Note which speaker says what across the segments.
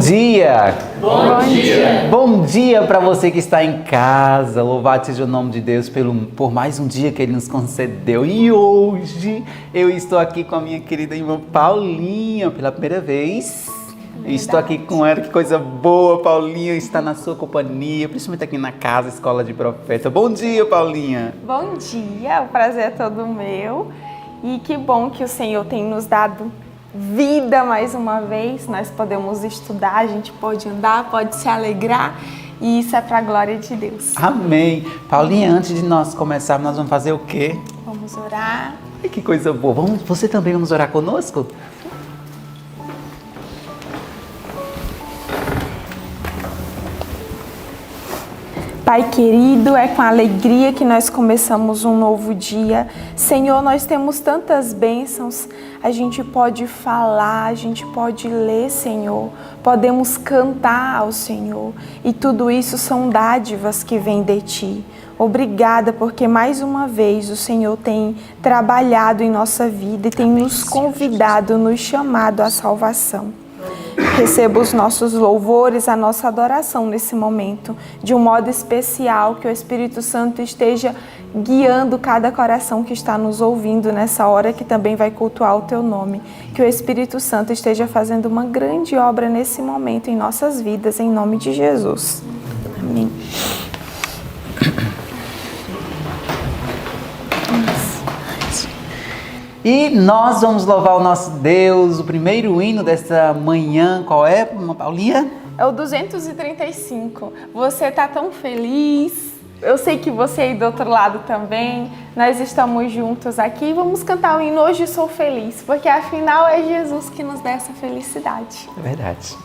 Speaker 1: dia!
Speaker 2: Bom dia!
Speaker 1: Bom dia para você que está em casa. Louvado seja o nome de Deus por mais um dia que Ele nos concedeu. E hoje eu estou aqui com a minha querida irmã Paulinha pela primeira vez. Estou aqui com ela, que coisa boa, Paulinha, está na sua companhia, principalmente aqui na casa, Escola de Profeta. Bom dia, Paulinha!
Speaker 2: Bom dia, o prazer é todo meu. E que bom que o Senhor tem nos dado vida mais uma vez. Nós podemos estudar, a gente pode andar, pode se alegrar, e isso é para a glória de Deus.
Speaker 1: Amém! Paulinha, antes de nós começarmos, nós vamos fazer o quê?
Speaker 2: Vamos orar.
Speaker 1: Ai, que coisa boa! Você também vamos orar conosco?
Speaker 2: Pai querido, é com alegria que nós começamos um novo dia. Senhor, nós temos tantas bênçãos, a gente pode falar, a gente pode ler, Senhor, podemos cantar ao Senhor, e tudo isso são dádivas que vêm de Ti. Obrigada, porque mais uma vez o Senhor tem trabalhado em nossa vida e tem nos convidado, nos chamado à salvação. Receba os nossos louvores, a nossa adoração nesse momento, de um modo especial, que o Espírito Santo esteja guiando cada coração que está nos ouvindo nessa hora, que também vai cultuar o Teu nome. Que o Espírito Santo esteja fazendo uma grande obra nesse momento em nossas vidas, em nome de Jesus. Amém.
Speaker 1: E nós vamos louvar o nosso Deus. O primeiro hino desta manhã, qual é, Paulinha?
Speaker 2: É o 235. Você está tão feliz. Eu sei que você aí do outro lado também. Nós estamos juntos aqui. Vamos cantar o hino Hoje Sou Feliz, porque afinal é Jesus que nos dá essa felicidade.
Speaker 1: É verdade.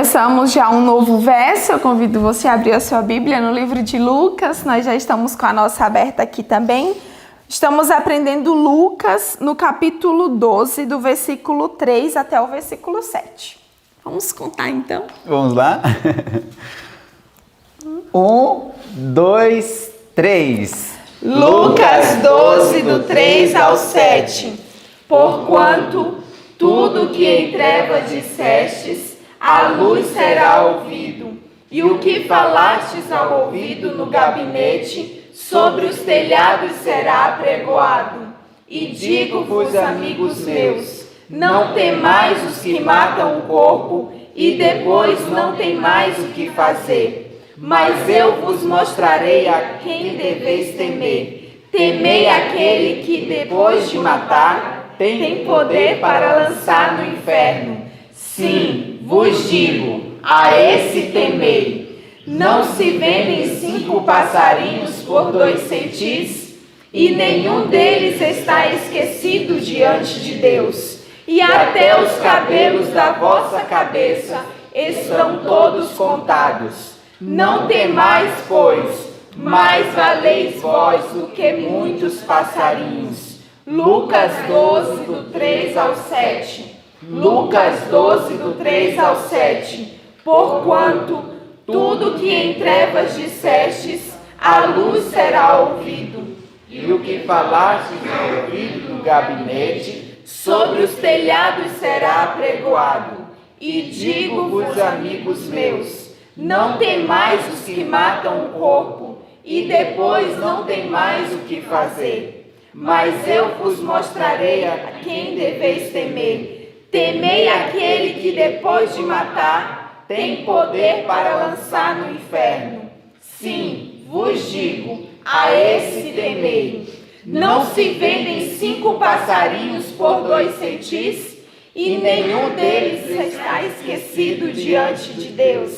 Speaker 2: começamos já um novo verso. Eu convido você a abrir a sua Bíblia no livro de Lucas. Nós já estamos com a nossa aberta aqui também. Estamos aprendendo Lucas no capítulo 12, do versículo 3 até o versículo 7. Vamos contar então?
Speaker 1: Vamos lá? 1, 2, 3.
Speaker 2: Lucas 12, do 3 ao 7. Porquanto tudo que em trevas dissestes, a luz será ouvido, e o que falastes ao ouvido no gabinete, sobre os telhados será apregoado. E digo-vos, amigos meus, não temais os que matam o corpo, e depois não tem mais o que fazer. Mas eu vos mostrarei a quem deveis temer. Temei aquele que, depois de matar, tem poder para lançar no inferno. Sim, vos digo, a esse temei. Não se vendem 5 passarinhos por 2 centis, e nenhum deles está esquecido diante de Deus. E até os cabelos da vossa cabeça estão todos contados. Não temais, pois, mais valeis vós do que muitos passarinhos. Lucas 12, do 3 ao 7. Lucas 12, do 3 ao 7. Porquanto tudo que em trevas dissestes, a luz será ouvido. E o que falastes ao ouvido no gabinete, sobre os telhados será apregoado. E digo-vos, amigos meus, não temais os que matam o corpo, e depois não tem mais o que fazer. Mas eu vos mostrarei a quem deveis temer. Temei aquele que, depois de matar, tem poder para lançar no inferno. Sim, vos digo, a esse temei. Não se vendem 5 passarinhos por 2 centis, e nenhum deles está esquecido diante de Deus.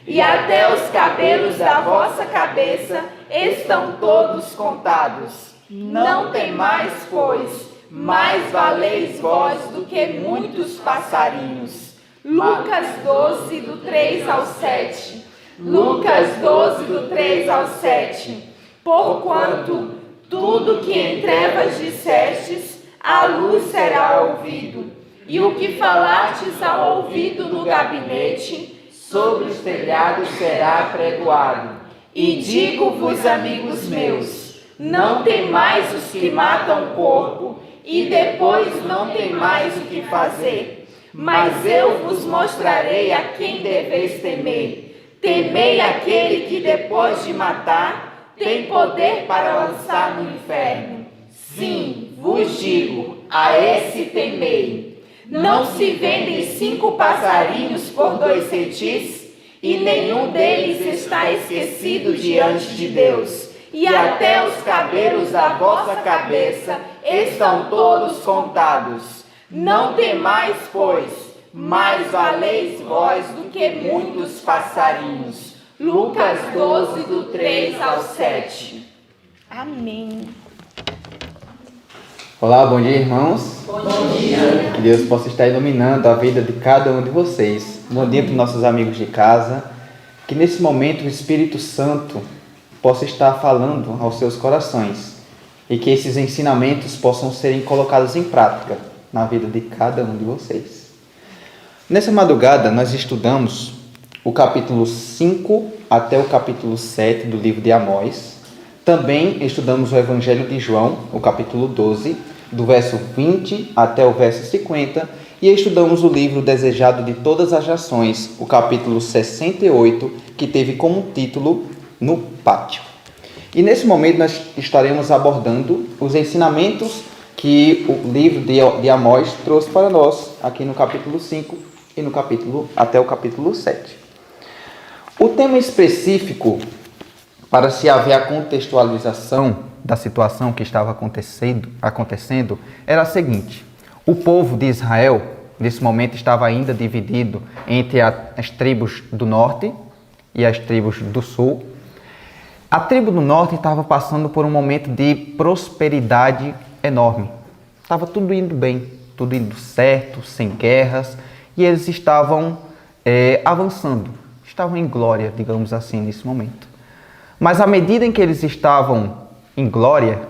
Speaker 2: E até os cabelos da vossa cabeça estão todos contados. Não temais, pois, mais valeis vós do que muitos passarinhos. Lucas 12, do 3 ao 7. Lucas 12, do 3 ao 7. Porquanto tudo que em trevas dissestes, a luz será ouvido. E o que falastes ao ouvido no gabinete, sobre os telhados será apregoado. E digo-vos, amigos meus, não temais os que matam o corpo, e depois não tem mais o que fazer. Mas eu vos mostrarei a quem deveis temer. Temei aquele que, depois de matar, tem poder para lançar no inferno. Sim, vos digo, a esse temei. Não se vendem 5 passarinhos por 2 centis, e nenhum deles está esquecido diante de Deus. E até os cabelos da vossa cabeça estão todos contados. Não temais, pois, mais valeis vós do que muitos passarinhos. Lucas 12, do 3 ao 7. Amém.
Speaker 1: Olá, bom dia, irmãos.
Speaker 2: Bom dia.
Speaker 1: Que Deus possa estar iluminando a vida de cada um de vocês. Bom dia para os nossos amigos de casa. Que nesse momento o Espírito Santo possa estar falando aos seus corações e que esses ensinamentos possam serem colocados em prática na vida de cada um de vocês. Nessa madrugada nós estudamos o capítulo 5 até o capítulo 7 do livro de Amós. Também estudamos o Evangelho de João, o capítulo 12, do verso 20 até o verso 50, e estudamos o livro Desejado de Todas as Nações, o capítulo 68, que teve como título No Pátio. E nesse momento nós estaremos abordando os ensinamentos que o livro de Amós trouxe para nós, aqui no capítulo 5 e no capítulo até o capítulo 7. O tema específico, para se haver a contextualização da situação que estava acontecendo, era a seguinte: o povo de Israel, nesse momento, estava ainda dividido entre as tribos do norte e as tribos do sul. A tribo do norte estava passando por um momento de prosperidade enorme. Estava tudo indo bem, tudo indo certo, sem guerras, e eles estavam
Speaker 3: avançando, estavam em glória, digamos assim, nesse momento. Mas à medida em que eles estavam em glória,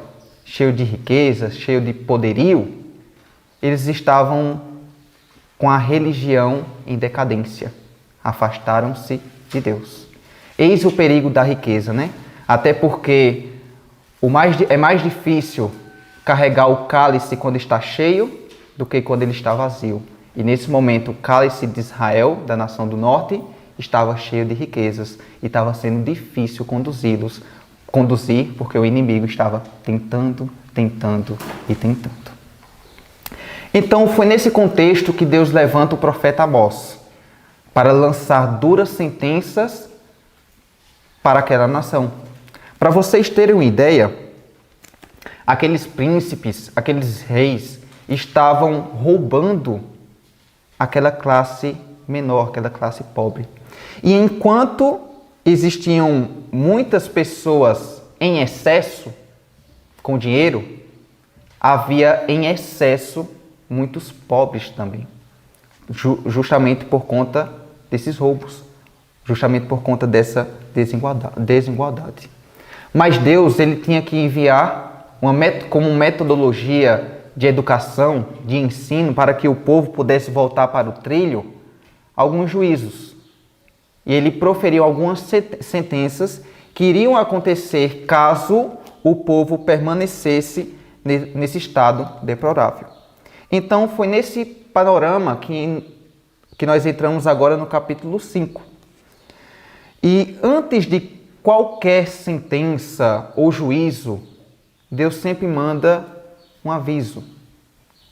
Speaker 3: cheio de riqueza, cheio de poderio, eles estavam com a religião em decadência. Afastaram-se de Deus. Eis o perigo da riqueza, né? Até porque é mais difícil carregar o cálice quando está cheio do que quando ele está vazio. E nesse momento o cálice de Israel, da nação do norte, estava cheio de riquezas e estava sendo difícil conduzir, porque o inimigo estava tentando. Então foi nesse contexto que Deus levanta o profeta Amós para lançar duras sentenças para aquela nação. Para vocês terem uma ideia, aqueles príncipes, aqueles reis estavam roubando aquela classe menor, aquela classe pobre. E enquanto existiam muitas pessoas em excesso com dinheiro, havia em excesso muitos pobres também, justamente por conta desses roubos, justamente por conta dessa desigualdade. Mas Deus, ele tinha que enviar como metodologia de educação, de ensino, para que o povo pudesse voltar para o trilho, alguns juízos. E ele proferiu algumas sentenças que iriam acontecer caso o povo permanecesse nesse estado deplorável. Então foi nesse panorama que nós entramos agora no capítulo 5. E antes de qualquer sentença ou juízo, Deus sempre manda um aviso.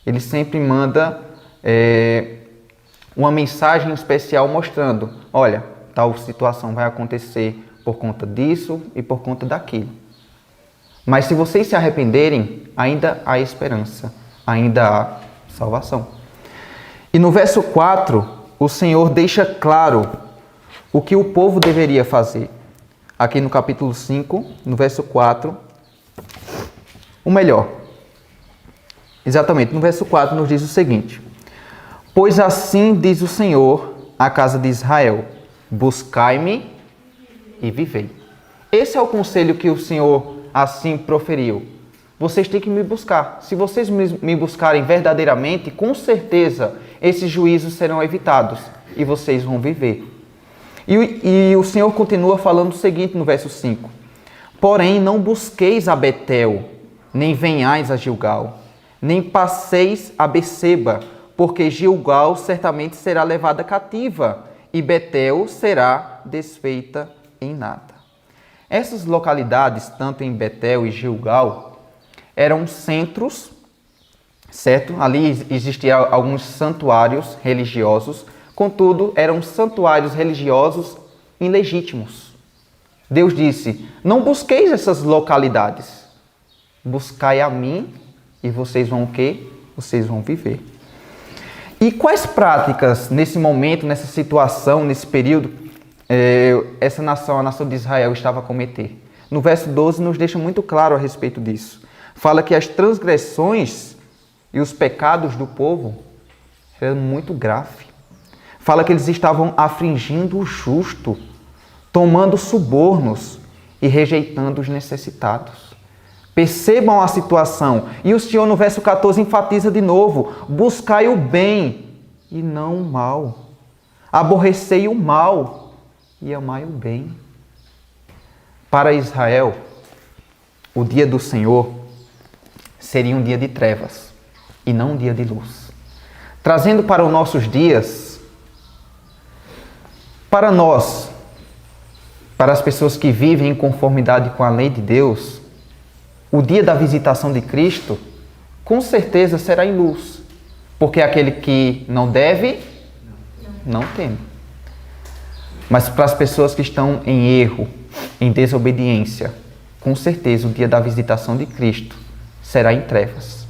Speaker 3: Ele sempre manda uma mensagem especial mostrando, olha, tal situação vai acontecer por conta disso e por conta daquilo. Mas se vocês se arrependerem, ainda há esperança, ainda há salvação. E no verso 4, o Senhor deixa claro o que o povo deveria fazer. Aqui no capítulo 5, no verso 4, o melhor. Exatamente, no verso 4 nos diz o seguinte: pois assim diz o Senhor à casa de Israel, buscai-me e vivei. Esse é o conselho que o Senhor assim proferiu. Vocês têm que me buscar. Se vocês me buscarem verdadeiramente, com certeza esses juízos serão evitados e vocês vão viver. E o Senhor continua falando o seguinte no verso 5: porém não busqueis a Betel, nem venhais a Gilgal, nem passeis a Beceba, porque Gilgal certamente será levada cativa e Betel será desfeita em nada. Essas localidades, tanto em Betel e Gilgal, eram centros, certo? Ali existiam alguns santuários religiosos, contudo, eram santuários religiosos ilegítimos. Deus disse: não busqueis essas localidades, buscai a mim e vocês vão o quê? Vocês vão viver. E quais práticas nesse momento, nessa situação, nesse período, essa nação, a nação de Israel, estava a cometer? No verso 12 nos deixa muito claro a respeito disso. Fala que as transgressões e os pecados do povo eram muito graves. Fala que eles estavam afligindo o justo, tomando subornos e rejeitando os necessitados. Percebam a situação. E o Senhor no verso 14 enfatiza de novo: buscai o bem e não o mal. Aborrecei o mal e amai o bem. Para Israel, o dia do Senhor seria um dia de trevas e não um dia de luz. Trazendo para os nossos dias, para nós, para as pessoas que vivem em conformidade com a lei de Deus, o dia da visitação de Cristo, com certeza será em luz, porque aquele que não deve, não teme. Mas para as pessoas que estão em erro, em desobediência, com certeza o dia da visitação de Cristo será em trevas.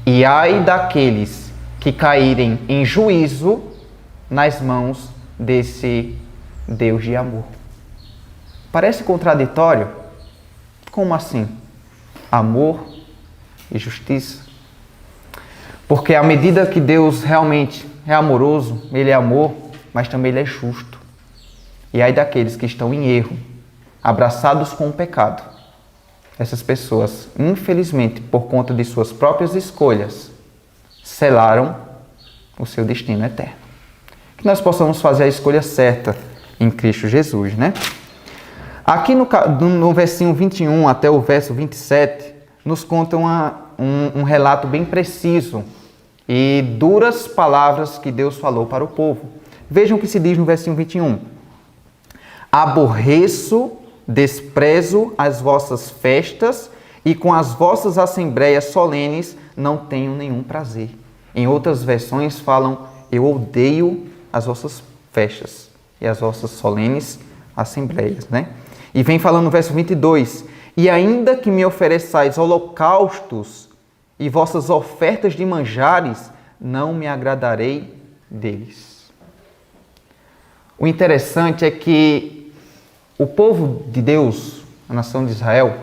Speaker 3: E ai daqueles que caírem em juízo nas mãos desse Deus de amor. Parece contraditório? Como assim? Amor e justiça? Porque à medida que Deus realmente é amoroso, Ele é amor, mas também Ele é justo. E aí daqueles que estão em erro, abraçados com o pecado, essas pessoas, infelizmente, por conta de suas próprias escolhas, selaram o seu destino eterno. Que nós possamos fazer a escolha certa em Cristo Jesus, né? Aqui no versinho 21 até o verso 27, nos conta um relato bem preciso e duras palavras que Deus falou para o povo. Vejam o que se diz no versinho 21. Aborreço, desprezo as vossas festas e com as vossas assembleias solenes não tenho nenhum prazer. Em outras versões falam, eu odeio as vossas festas e as vossas solenes assembleias, né? E vem falando no verso 22, e ainda que me ofereçais holocaustos e vossas ofertas de manjares, não me agradarei deles. O interessante é que o povo de Deus, a nação de Israel,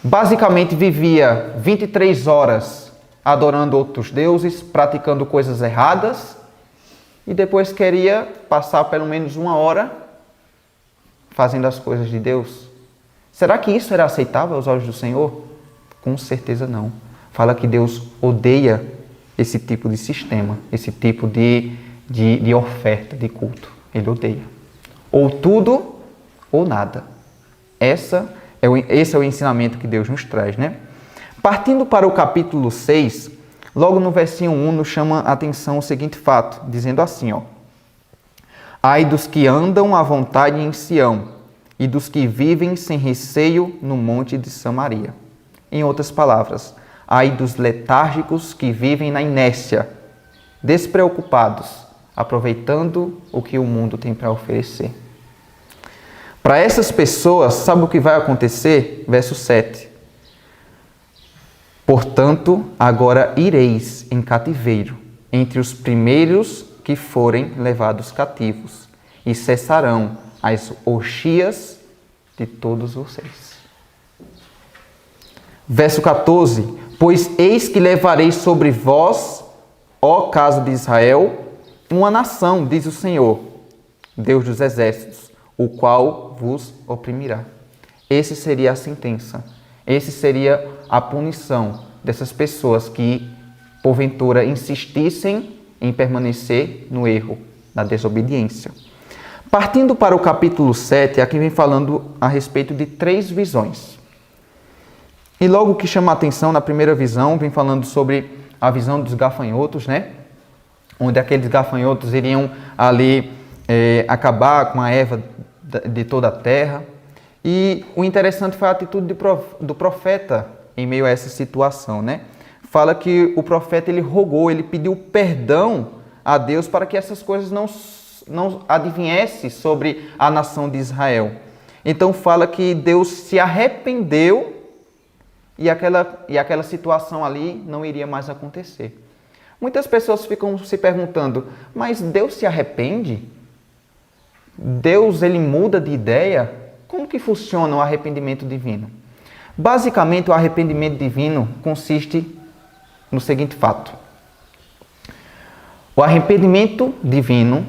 Speaker 3: basicamente vivia 23 horas adorando outros deuses, praticando coisas erradas, e depois queria passar pelo menos 1 hora fazendo as coisas de Deus. Será que isso era aceitável aos olhos do Senhor? Com certeza não. Fala que Deus odeia esse tipo de sistema, esse tipo de oferta, de culto. Ele odeia. Ou tudo ou nada. Esse é o ensinamento que Deus nos traz, né? Partindo para o capítulo 6, logo no versinho 1 nos chama a atenção o seguinte fato, dizendo assim, ó. Ai dos que andam à vontade em Sião, e dos que vivem sem receio no monte de Samaria. Em outras palavras, ai dos letárgicos que vivem na inércia, despreocupados, aproveitando o que o mundo tem para oferecer. Para essas pessoas, sabe o que vai acontecer? Verso 7. Portanto, agora ireis em cativeiro, entre os primeiros que forem levados cativos, e cessarão as orgias de todos vocês. Verso 14. Pois eis que levarei sobre vós, ó casa de Israel, uma nação, diz o Senhor, Deus dos exércitos, o qual vos oprimirá. Esse seria a sentença. Esse seria a punição dessas pessoas que, porventura, insistissem em permanecer no erro, na desobediência. Partindo para o capítulo 7, aqui vem falando a respeito de 3 visões. E logo que chama a atenção na primeira visão, vem falando sobre a visão dos gafanhotos, né? Onde aqueles gafanhotos iriam ali acabar com a erva de toda a terra. E o interessante foi a atitude do profeta em meio a essa situação, né? Fala que o profeta ele rogou, ele pediu perdão a Deus para que essas coisas não advinhessem sobre a nação de Israel. Então fala que Deus se arrependeu e aquela situação ali não iria mais acontecer. Muitas pessoas ficam se perguntando, mas Deus se arrepende? Deus ele muda de ideia? Como que funciona o arrependimento divino? Basicamente, o arrependimento divino consiste no seguinte fato. O arrependimento divino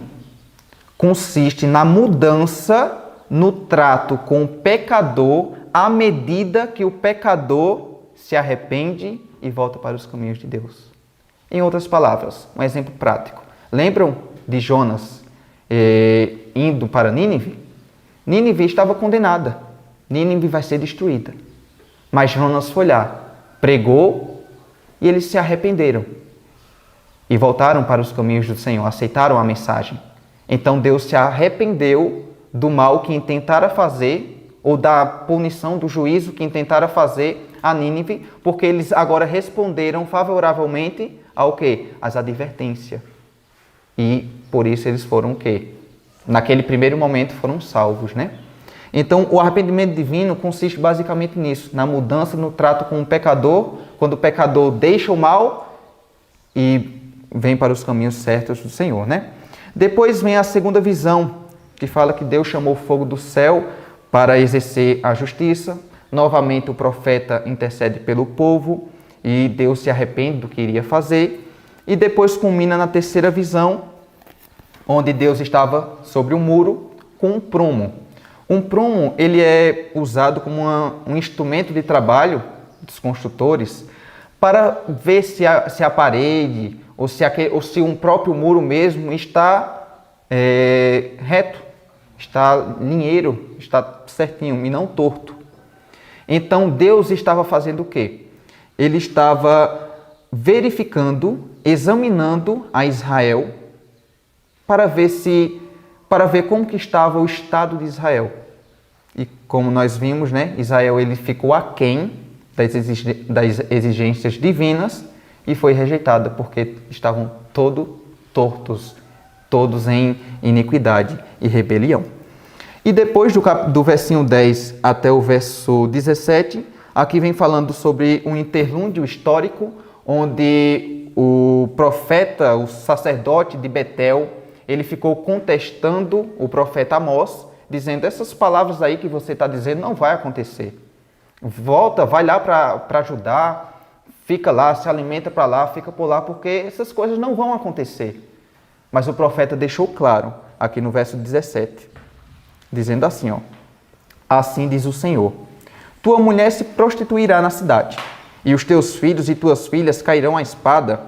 Speaker 3: consiste na mudança no trato com o pecador à medida que o pecador se arrepende e volta para os caminhos de Deus. Em outras palavras, um exemplo prático. Lembram de Jonas indo para Nínive? Nínive estava condenada. Nínive vai ser destruída. Mas Jonas foi lá, pregou e eles se arrependeram. E voltaram para os caminhos do Senhor, aceitaram a mensagem. Então Deus se arrependeu do mal que intentara fazer, ou da punição, do juízo que intentara fazer a Nínive, porque eles agora responderam favoravelmente ao quê? Às advertências. E por isso eles foram o quê? Naquele primeiro momento foram salvos, né? Então, o arrependimento divino consiste basicamente nisso, na mudança no trato com o pecador, quando o pecador deixa o mal e vem para os caminhos certos do Senhor, né? Depois vem a segunda visão, que fala que Deus chamou o fogo do céu para exercer a justiça. Novamente o profeta intercede pelo povo e Deus se arrepende do que iria fazer. E depois culmina na terceira visão, onde Deus estava sobre um muro com um prumo. Um prumo, ele é usado como um instrumento de trabalho dos construtores para ver se a parede ou se um próprio muro mesmo está reto, está linheiro, está certinho e não torto. Então Deus estava fazendo o quê? Ele estava verificando, examinando a Israel para ver como que estava o estado de Israel. E como nós vimos, né, Israel ele ficou aquém das exigências divinas e foi rejeitado porque estavam todos tortos, todos em iniquidade e rebelião. E depois do versinho 10 até o verso 17, aqui vem falando sobre um interlúdio histórico, onde o profeta, o sacerdote de Betel, ele ficou contestando o profeta Amós, dizendo, essas palavras aí que você está dizendo não vai acontecer. Volta, vai lá para Judá, fica lá, se alimenta para lá, fica por lá, porque essas coisas não vão acontecer. Mas o profeta deixou claro, aqui no verso 17, dizendo assim, assim diz o Senhor, tua mulher se prostituirá na cidade, e os teus filhos e tuas filhas cairão à espada,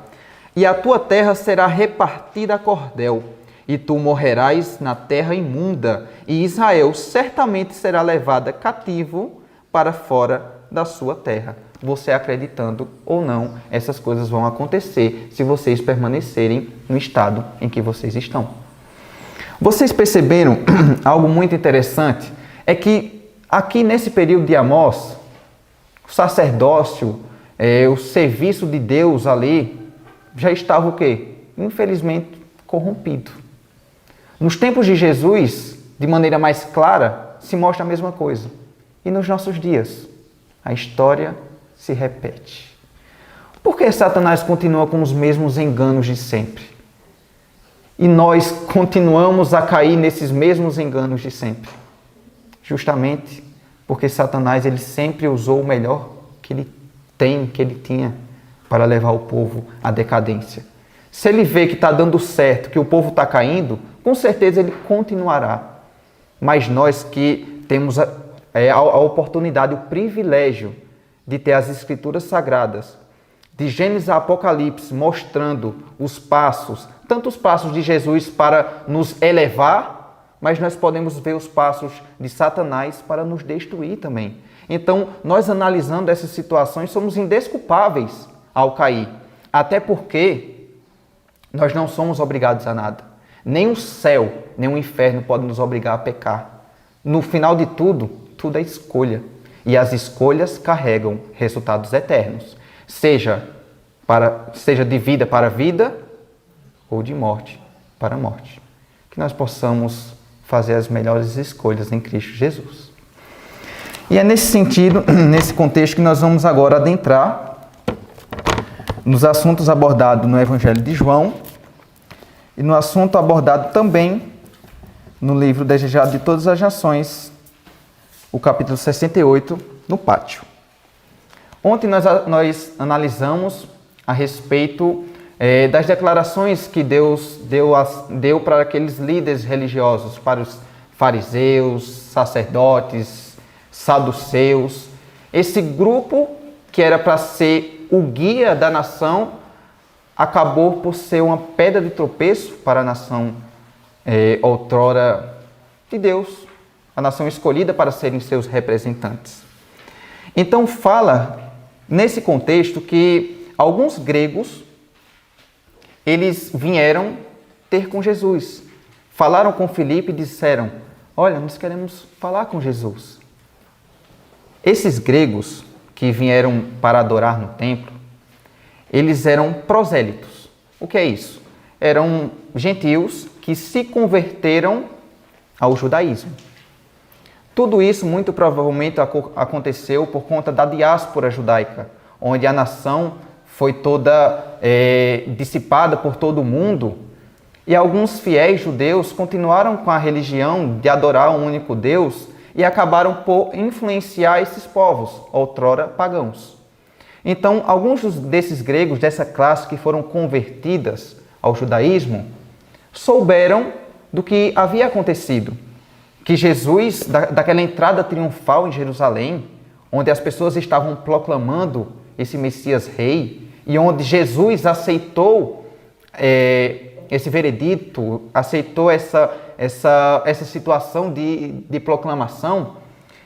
Speaker 3: e a tua terra será repartida a cordel, e tu morrerás na terra imunda, e Israel certamente será levada cativo para fora da sua terra. Você acreditando ou não, essas coisas vão acontecer se vocês permanecerem no estado em que vocês estão. Vocês perceberam algo muito interessante? É que aqui nesse período de Amós, o sacerdócio, o serviço de Deus ali, já estava o quê? Infelizmente corrompido. Nos tempos de Jesus, de maneira mais clara, se mostra a mesma coisa. E nos nossos dias, a história se repete. Por que Satanás continua com os mesmos enganos de sempre? E nós continuamos a cair nesses mesmos enganos de sempre. Justamente porque Satanás ele sempre usou o melhor que ele tinha para levar o povo à decadência. Se ele vê que está dando certo, que o povo está caindo, com certeza ele continuará. Mas nós que temos a oportunidade, o privilégio de ter as Escrituras Sagradas, de Gênesis a Apocalipse, mostrando os passos, tanto os passos de Jesus para nos elevar, mas nós podemos ver os passos de Satanás para nos destruir também. Então, nós analisando essas situações, somos indesculpáveis ao cair. Até porque nós não somos obrigados a nada. Nem o céu, nem o inferno podem nos obrigar a pecar. No final de tudo, tudo é escolha. E as escolhas carregam resultados eternos. Seja de vida para vida, ou de morte para morte. Que nós possamos fazer as melhores escolhas em Cristo Jesus. E é nesse sentido, nesse contexto, que nós vamos agora adentrar nos assuntos abordados no Evangelho de João e no assunto abordado também no livro Desejado de Todas as Nações, o capítulo 68, no pátio. Ontem nós analisamos a respeito das declarações que Deus deu para aqueles líderes religiosos, para os fariseus, sacerdotes, saduceus. Esse grupo, que era para ser o guia da nação, acabou por ser uma pedra de tropeço para a nação outrora de Deus, a nação escolhida para serem seus representantes. Então fala, nesse contexto, que alguns gregos, eles vieram ter com Jesus. Falaram com Filipe e disseram, olha, nós queremos falar com Jesus. Esses gregos que vieram para adorar no templo, eles eram prosélitos. O que é isso? Eram gentios que se converteram ao judaísmo. Tudo isso muito provavelmente aconteceu por conta da diáspora judaica, onde a nação foi toda dissipada por todo o mundo, e alguns fiéis judeus continuaram com a religião de adorar um único Deus e acabaram por influenciar esses povos, outrora pagãos. Então, alguns desses gregos, dessa classe que foram convertidas ao judaísmo, souberam do que havia acontecido. Que Jesus, daquela entrada triunfal em Jerusalém, onde as pessoas estavam proclamando esse Messias rei, e onde Jesus aceitou esse veredito, aceitou essa situação de proclamação,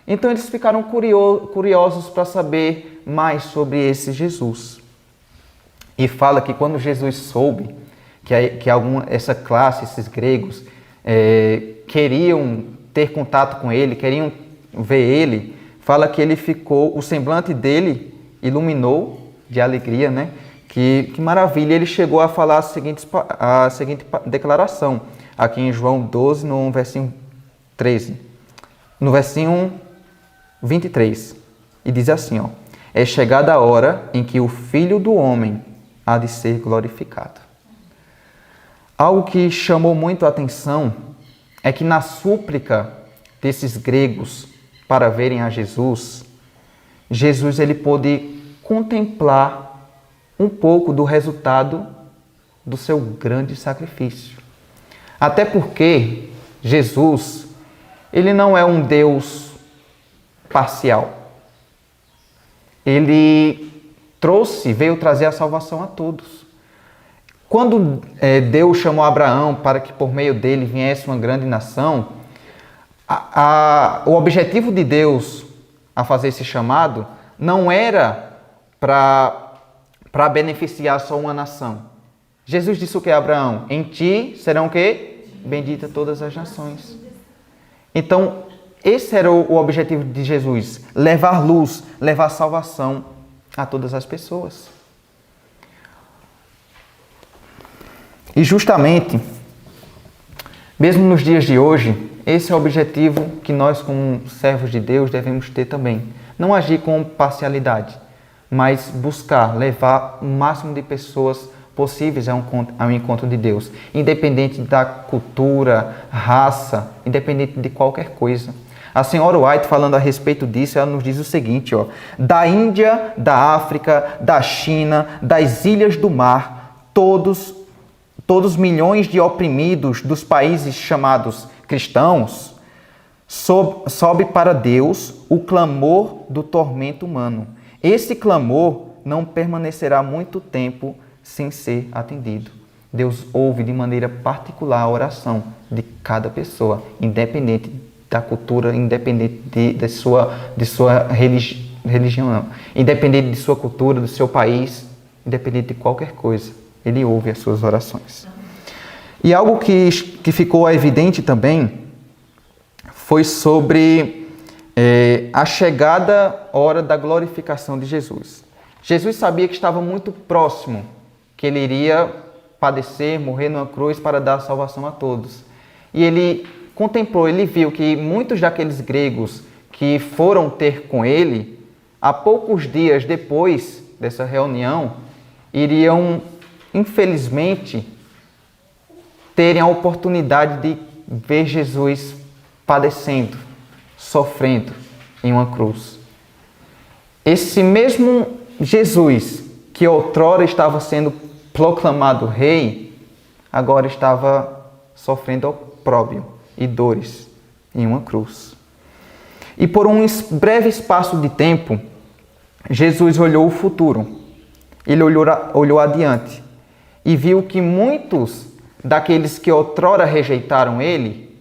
Speaker 3: então eles ficaram curiosos para saber mais sobre esse Jesus. E fala que quando Jesus soube que essa classe, esses gregos, queriam ter contato com ele, queriam ver ele, fala que o semblante dele iluminou de alegria, né? Que maravilha! Ele chegou a falar a seguinte declaração, aqui em João 12, no versinho 13. No versinho 23. E diz assim, ó: é chegada a hora em que o Filho do Homem há de ser glorificado. Algo que chamou muito a atenção é que na súplica desses gregos para verem a Jesus, ele pôde contemplar um pouco do resultado do seu grande sacrifício. Até porque Jesus, ele não é um Deus parcial. Ele veio trazer a salvação a todos. Quando Deus chamou Abraão para que por meio dele viesse uma grande nação, o objetivo de Deus a fazer esse chamado não era para beneficiar só uma nação. Jesus disse o que a Abraão? Em ti serão o quê? Benditas todas as nações. Então, esse era o objetivo de Jesus, levar luz, levar salvação a todas as pessoas. E justamente, mesmo nos dias de hoje, esse é o objetivo que nós, como servos de Deus, devemos ter também. Não agir com parcialidade, mas buscar levar o máximo de pessoas possíveis ao encontro de Deus, independente da cultura, raça, independente de qualquer coisa. A senhora White, falando a respeito disso, ela nos diz o seguinte, ó: da Índia, da África, da China, das ilhas do mar, todos milhões de oprimidos dos países chamados cristãos, sobe para Deus o clamor do tormento humano. Esse clamor não permanecerá muito tempo sem ser atendido. Deus ouve de maneira particular a oração de cada pessoa, independente da cultura, independente de sua religião, não. Independente de sua cultura, do seu país, independente de qualquer coisa. Ele ouve as suas orações. E algo que ficou evidente também foi sobre a chegada hora da glorificação de Jesus. Jesus sabia que estava muito próximo, que ele iria padecer, morrer numa cruz para dar salvação a todos. E ele contemplou, ele viu que muitos daqueles gregos que foram ter com ele, há poucos dias depois dessa reunião, iriam, infelizmente, terem a oportunidade de ver Jesus padecendo, sofrendo em uma cruz. Esse mesmo Jesus, que outrora estava sendo proclamado rei, agora estava sofrendo opróbrio e dores em uma cruz. E por um breve espaço de tempo, Jesus olhou o futuro. Ele olhou adiante e viu que muitos daqueles que outrora rejeitaram ele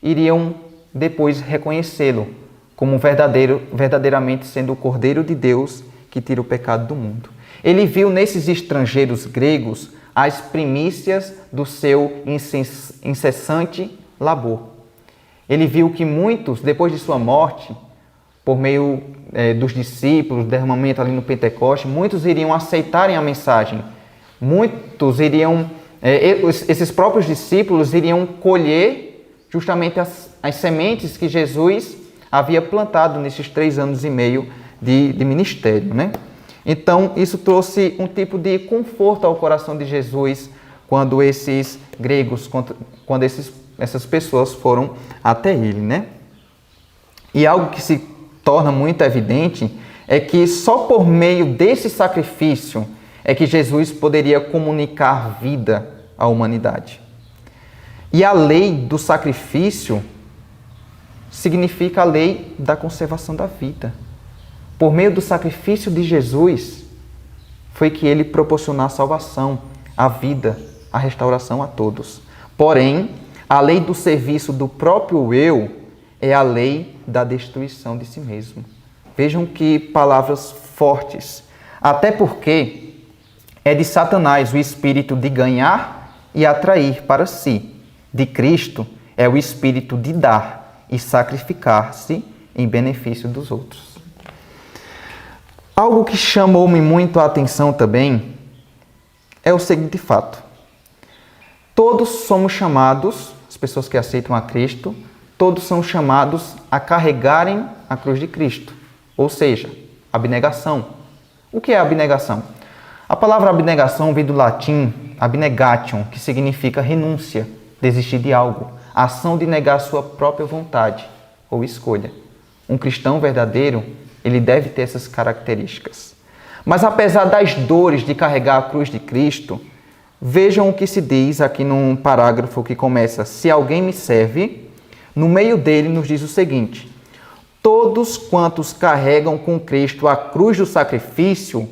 Speaker 3: iriam depois reconhecê-lo como verdadeiramente sendo o Cordeiro de Deus que tira o pecado do mundo. Ele viu nesses estrangeiros gregos as primícias do seu incessante labor. Ele viu que muitos, depois de sua morte, por meio dos discípulos, derramamento ali no Pentecoste, muitos iriam aceitarem a mensagem. Muitos iriam, esses próprios discípulos iriam colher justamente as sementes que Jesus havia plantado nesses 3 anos e meio de ministério, né? Então, isso trouxe um tipo de conforto ao coração de Jesus quando esses gregos, quando essas pessoas foram até ele, né? E algo que se torna muito evidente é que só por meio desse sacrifício é que Jesus poderia comunicar vida à humanidade. E a lei do sacrifício significa a lei da conservação da vida. Por meio do sacrifício de Jesus, foi que ele proporcionou a salvação, a vida, a restauração a todos. Porém, a lei do serviço do próprio eu é a lei da destruição de si mesmo. Vejam que palavras fortes. Até porque é de Satanás o espírito de ganhar e atrair para si. De Cristo é o espírito de dar e sacrificar-se em benefício dos outros. Algo que chamou-me muito a atenção também é o seguinte fato. Todos somos chamados, as pessoas que aceitam a Cristo, todos são chamados a carregarem a cruz de Cristo. Ou seja, abnegação. O que é abnegação? A palavra abnegação vem do latim abnegation, que significa renúncia, desistir de algo, a ação de negar sua própria vontade ou escolha. Um cristão verdadeiro, ele deve ter essas características. Mas apesar das dores de carregar a cruz de Cristo, vejam o que se diz aqui num parágrafo que começa: se alguém me serve, no meio dele nos diz o seguinte: todos quantos carregam com Cristo a cruz do sacrifício,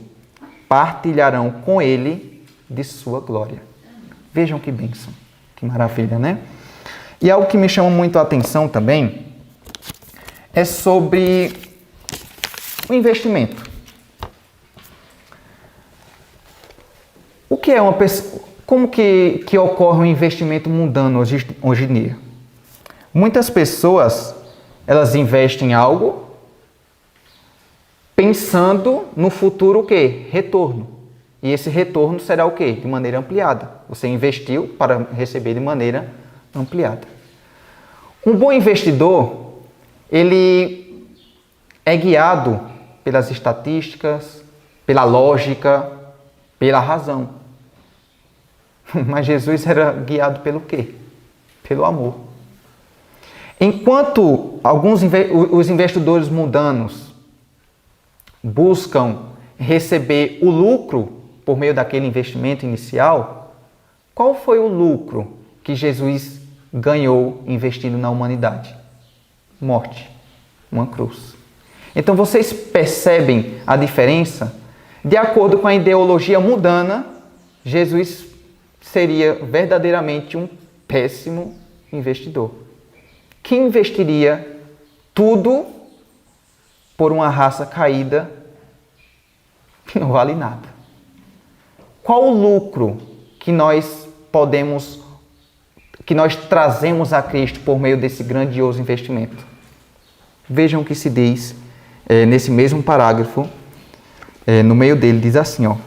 Speaker 3: partilharão com ele de sua glória. Vejam que bênção, que maravilha, né? E algo que me chama muito a atenção também é sobre o investimento. O que é uma pessoa? Como que ocorre um investimento mundano hoje em dia? Muitas pessoas, elas investem em algo pensando no futuro o quê? Retorno. E esse retorno será o quê? De maneira ampliada. Você investiu para receber de maneira ampliada. Um bom investidor, ele é guiado pelas estatísticas, pela lógica, pela razão. Mas Jesus era guiado pelo quê? Pelo amor. Enquanto os investidores mundanos buscam receber o lucro por meio daquele investimento inicial, qual foi o lucro que Jesus ganhou investindo na humanidade? Morte, uma cruz. Então vocês percebem a diferença? De acordo com a ideologia mundana, Jesus seria verdadeiramente um péssimo investidor. Que investiria tudo por uma raça caída que não vale nada. Qual o lucro que nós trazemos a Cristo por meio desse grandioso investimento? Vejam o que se diz nesse mesmo parágrafo, no meio dele diz assim, ó: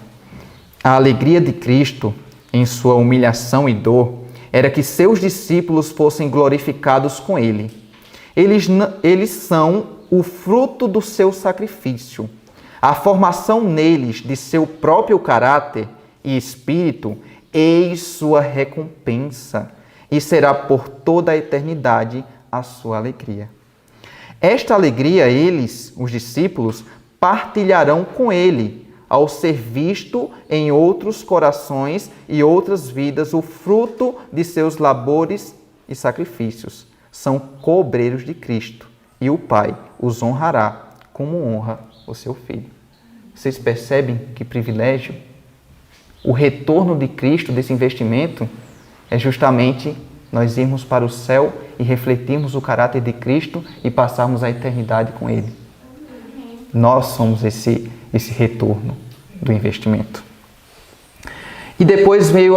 Speaker 3: a alegria de Cristo em sua humilhação e dor era que seus discípulos fossem glorificados com ele. Eles são o fruto do seu sacrifício. A formação neles de seu próprio caráter e espírito, eis sua recompensa, e será por toda a eternidade a sua alegria. Esta alegria eles, os discípulos, partilharão com ele, ao ser visto em outros corações e outras vidas o fruto de seus labores e sacrifícios. São co-obreiros de Cristo, e o Pai os honrará como honra o seu Filho. Vocês percebem que privilégio? O retorno de Cristo desse investimento é justamente nós irmos para o céu e refletirmos o caráter de Cristo e passarmos a eternidade com Ele. Nós somos esse retorno do investimento. E depois veio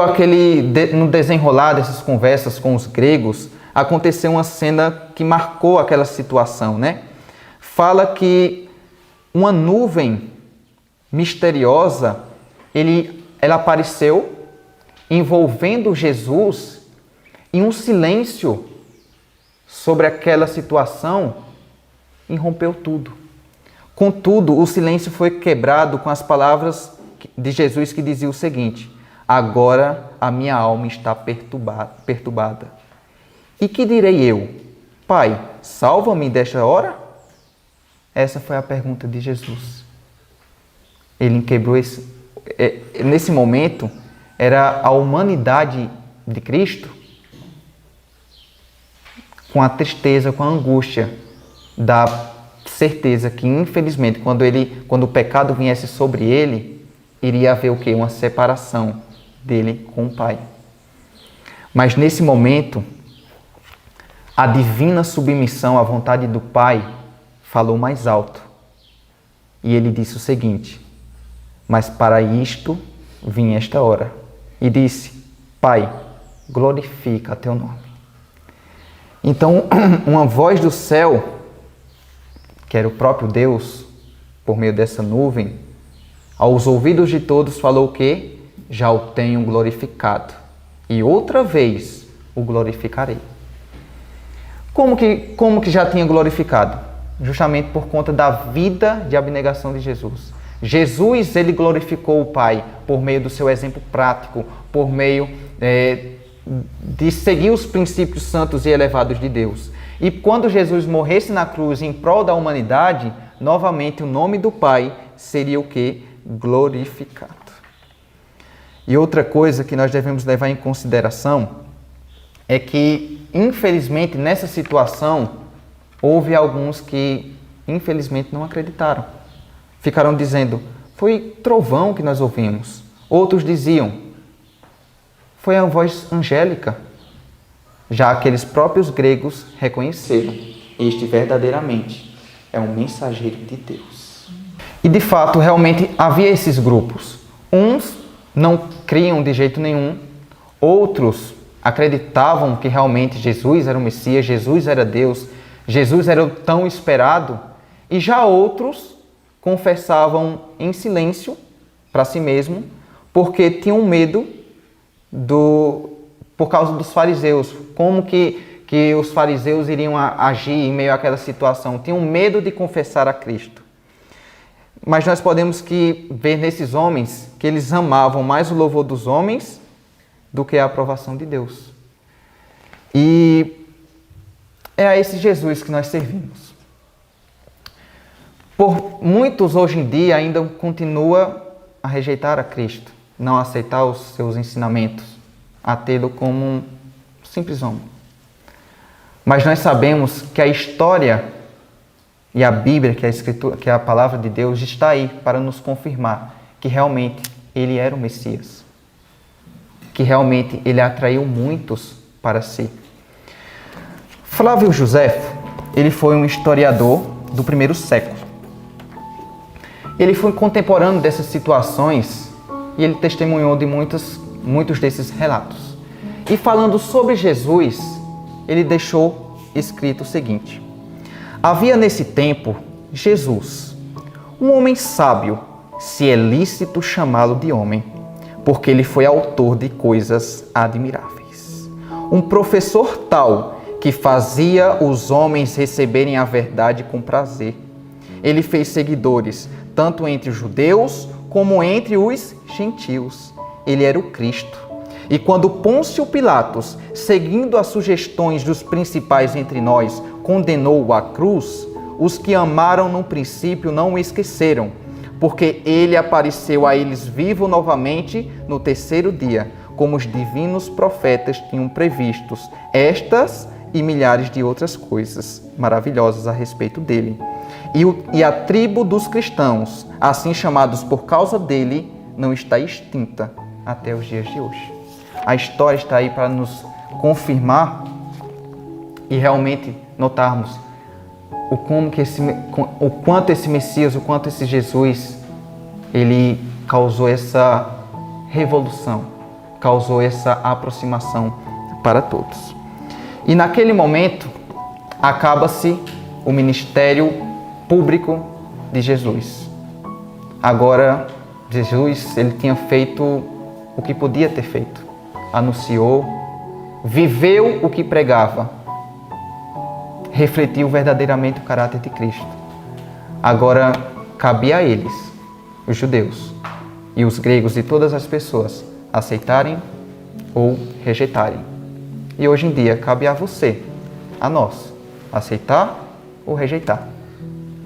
Speaker 3: no desenrolar dessas conversas com os gregos, aconteceu uma cena que marcou aquela situação, né? Fala que uma nuvem misteriosa, ela apareceu envolvendo Jesus em um silêncio sobre aquela situação e rompeu tudo. Contudo, o silêncio foi quebrado com as palavras de Jesus que dizia o seguinte: agora a minha alma está perturbada. E que direi eu? Pai, salva-me desta hora? Essa foi a pergunta de Jesus. Ele quebrou nesse momento, era a humanidade de Cristo com a tristeza, com a angústia da certeza que, infelizmente, quando o pecado viesse sobre ele, iria haver o quê? Uma separação dele com o Pai. Mas nesse momento, a divina submissão à vontade do Pai falou mais alto. E ele disse o seguinte: mas para isto vim esta hora. E disse: Pai, glorifica teu nome. Então, uma voz do céu, que era o próprio Deus, por meio dessa nuvem, aos ouvidos de todos falou o quê? Já o tenho glorificado, e outra vez o glorificarei. Como que já tinha glorificado? Justamente por conta da vida de abnegação de Jesus. Jesus, ele glorificou o Pai por meio do seu exemplo prático, por meio de seguir os princípios santos e elevados de Deus. E quando Jesus morresse na cruz em prol da humanidade, novamente o nome do Pai seria o quê? Glorificado. E outra coisa que nós devemos levar em consideração é que, infelizmente, nessa situação, houve alguns que, infelizmente, não acreditaram. Ficaram dizendo: foi trovão que nós ouvimos. Outros diziam: foi a voz angélica. Já aqueles próprios gregos reconheceram: este verdadeiramente é um mensageiro de Deus. E de fato, realmente havia esses grupos. Uns não criam de jeito nenhum, outros acreditavam que realmente Jesus era o Messias, Jesus era Deus, Jesus era o tão esperado, e já outros confessavam em silêncio para si mesmo, porque tinham medo por causa dos fariseus. Como que os fariseus iriam agir em meio àquela situação? Tinham medo de confessar a Cristo. Mas nós podemos ver nesses homens que eles amavam mais o louvor dos homens do que a aprovação de Deus. E é a esse Jesus que nós servimos. Por muitos hoje em dia ainda continua a rejeitar a Cristo, não aceitar os seus ensinamentos, a tê-lo como um simples homem. Mas nós sabemos que a história e a Bíblia, que é a Escritura, que é a palavra de Deus, está aí para nos confirmar que realmente ele era o Messias, que realmente ele atraiu muitos para si. Flávio Joséfo, ele foi um historiador do primeiro século. Ele foi contemporâneo dessas situações e ele testemunhou de muitos desses relatos. E falando sobre Jesus, ele deixou escrito o seguinte: havia nesse tempo Jesus, um homem sábio, se é lícito chamá-lo de homem, porque ele foi autor de coisas admiráveis. Um professor tal que fazia os homens receberem a verdade com prazer. Ele fez seguidores, tanto entre os judeus como entre os gentios. Ele era o Cristo. E quando Pôncio Pilatos, seguindo as sugestões dos principais entre nós, condenou-o à cruz, os que amaram no princípio não o esqueceram, porque ele apareceu a eles vivo novamente no terceiro dia, como os divinos profetas tinham previstos, estas e milhares de outras coisas maravilhosas a respeito dele. E a tribo dos cristãos, assim chamados por causa dele, não está extinta até os dias de hoje. A história está aí para nos confirmar e realmente notarmos o quanto esse Messias, o quanto esse Jesus, ele causou essa revolução, causou essa aproximação para todos. E naquele momento, acaba-se o ministério público de Jesus. Agora, Jesus, ele tinha feito o que podia ter feito. Anunciou, viveu o que pregava, refletiu verdadeiramente o caráter de Cristo. Agora, cabia a eles, os judeus e os gregos e todas as pessoas, aceitarem ou rejeitarem. E hoje em dia, cabe a você, a nós, aceitar ou rejeitar.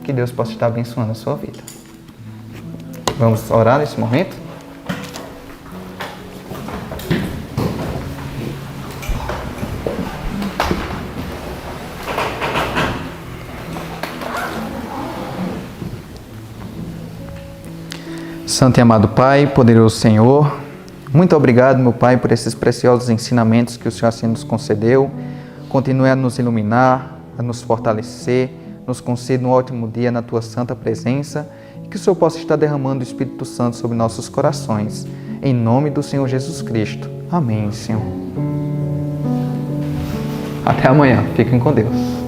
Speaker 3: Que Deus possa estar abençoando a sua vida. Vamos orar nesse momento? Santo e amado Pai, poderoso Senhor, muito obrigado, meu Pai, por esses preciosos ensinamentos que o Senhor assim nos concedeu. Continue a nos iluminar, a nos fortalecer, nos conceda um ótimo dia na Tua santa presença e que o Senhor possa estar derramando o Espírito Santo sobre nossos corações. Em nome do Senhor Jesus Cristo. Amém, Senhor. Até amanhã. Fiquem com Deus.